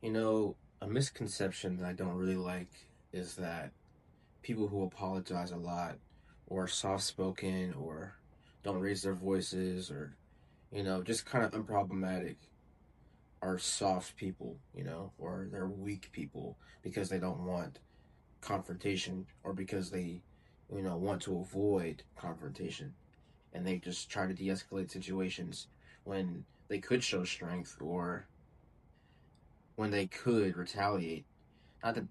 A misconception that I don't really like is that people who apologize a lot or are soft spoken or don't raise their voices or, just kind of unproblematic are soft people, or they're weak people because they don't want confrontation or because they, want to avoid confrontation and they just try to de escalate situations when they could show strength or when they could retaliate. Not that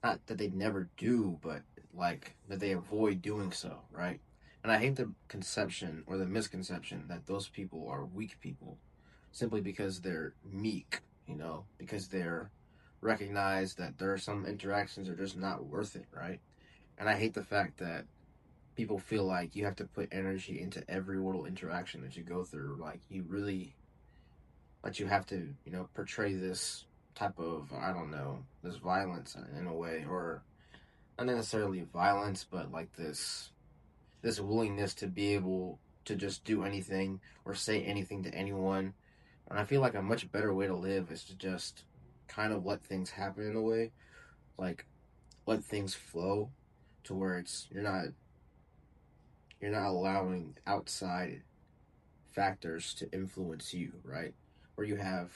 not that they never do, but like that they avoid doing so, right? And I hate the conception or the misconception that those people are weak people simply because they're meek, because they're recognize that there are some interactions that are just not worth it, right? And I hate the fact that people feel like you have to put energy into every little interaction that you go through. Like you really, but you have to, portray this type of, I don't know, this violence in a way, or not necessarily violence, but like this willingness to be able to just do anything or say anything to anyone. And I feel like a much better way to live is to just kind of let things happen in a way, like let things flow to where it's you're not allowing outside factors to influence you, right? Where you have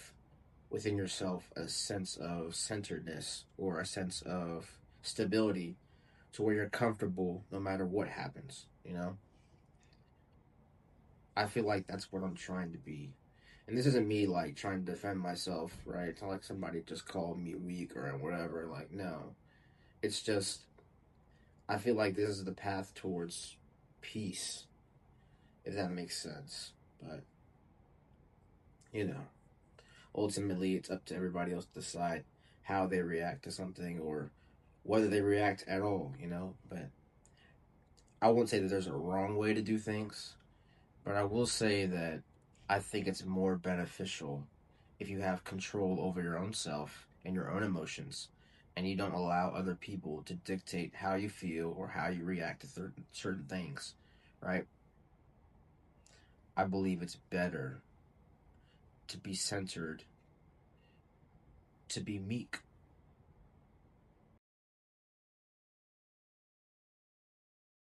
within yourself a sense of centeredness or a sense of stability to where you're comfortable no matter what happens. I feel like that's what I'm trying to be. And this isn't me like trying to defend myself, right? It's not like somebody just called me weak or whatever. Like, no. It's just, I feel like this is the path towards peace, if that makes sense. But, you know, ultimately it's up to everybody else to decide how they react to something or whether they react at all. But I won't say that there's a wrong way to do things. But I will say that I think it's more beneficial if you have control over your own self and your own emotions, and you don't allow other people to dictate how you feel or how you react to certain things, right? I believe it's better to be centered, to be meek,